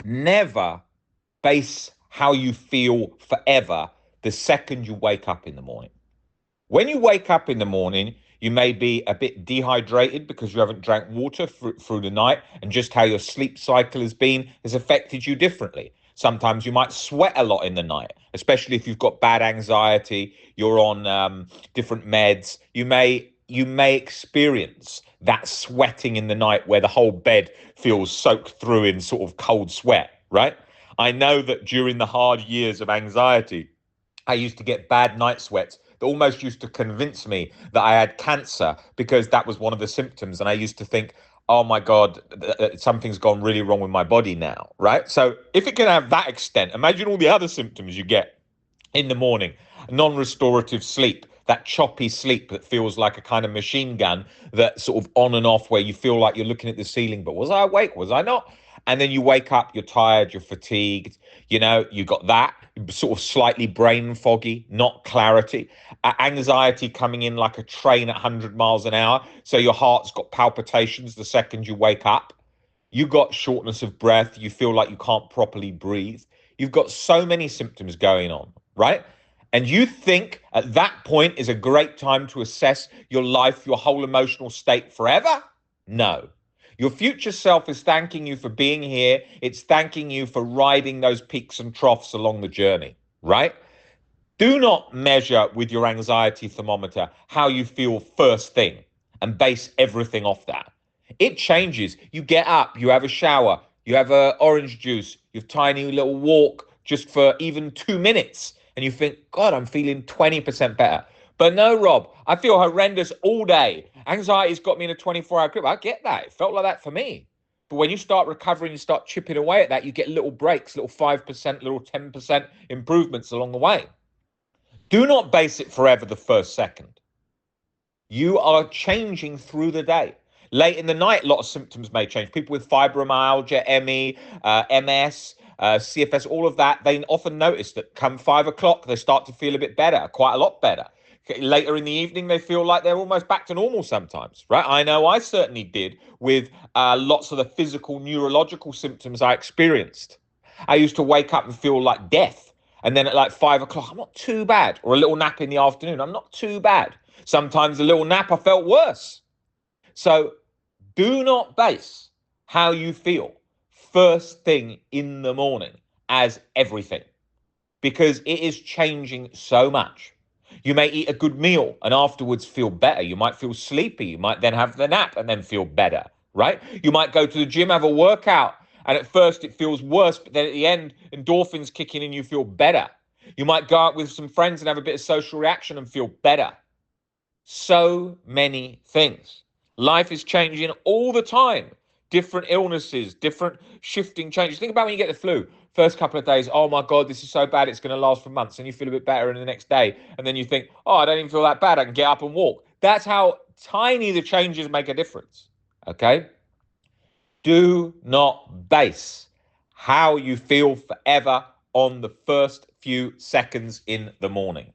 Never base how you feel forever the second you wake up in the morning. When you wake up in the morning, you may be a bit dehydrated because you haven't drank water through the night, and just how your sleep cycle has affected you differently. Sometimes you might sweat a lot in the night, especially if you've got bad anxiety, you're on different meds. You may experience that sweating in the night where the whole bed feels soaked through in sort of cold sweat, right? I know that during the hard years of anxiety, I used to get bad night sweats that almost used to convince me that I had cancer, because that was one of the symptoms. And I used to think, oh my God, something's gone really wrong with my body now, right? So if it can have that extent, imagine all the other symptoms you get in the morning: non-restorative sleep, that choppy sleep that feels like a kind of machine gun, that sort of on and off, where you feel like you're looking at the ceiling, but was I awake? Was I not? And then you wake up, you're tired, you're fatigued, you got that sort of slightly brain foggy, not clarity, anxiety coming in like a train at 100 miles an hour. So your heart's got palpitations the second you wake up. You got shortness of breath. You feel like you can't properly breathe. You've got so many symptoms going on, right? And you think at that point is a great time to assess your life, your whole emotional state forever? No. Your future self is thanking you for being here. It's thanking you for riding those peaks and troughs along the journey, right? Do not measure with your anxiety thermometer how you feel first thing and base everything off that. It changes. You get up, you have a shower, you have a orange juice, you have a tiny little walk just for even 2 minutes, and you think, God, I'm feeling 20% better. But no, Rob, I feel horrendous all day. Anxiety's got me in a 24-hour grip. I get that. It felt like that for me. But when you start recovering, you start chipping away at that, you get little breaks, little 5%, little 10% improvements along the way. Do not base it forever the first second. You are changing through the day. Late in the night, a lot of symptoms may change. People with fibromyalgia, ME, MS, CFS, all of that, they often notice that come 5 o'clock, they start to feel a bit better, quite a lot better. Later in the evening, they feel like they're almost back to normal sometimes, right? I know I certainly did with lots of the physical, neurological symptoms I experienced. I used to wake up and feel like death. And then at like 5 o'clock, I'm not too bad. Or a little nap in the afternoon, I'm not too bad. Sometimes a little nap, I felt worse. So do not base how you feel first thing in the morning as everything, because it is changing so much. You may eat a good meal and afterwards feel better. You might feel sleepy. You might then have the nap and then feel better, right? You might go to the gym, have a workout, and at first it feels worse, but then at the end, endorphins kick in and you feel better. You might go out with some friends and have a bit of social reaction and feel better. So many things. Life is changing all the time. Different illnesses, different shifting changes. Think about when you get the flu. First couple of days, oh my God, this is so bad, it's going to last for months. And you feel a bit better in the next day. And then you think, oh, I don't even feel that bad. I can get up and walk. That's how tiny the changes make a difference. Okay? Do not base how you feel forever on the first few seconds in the morning.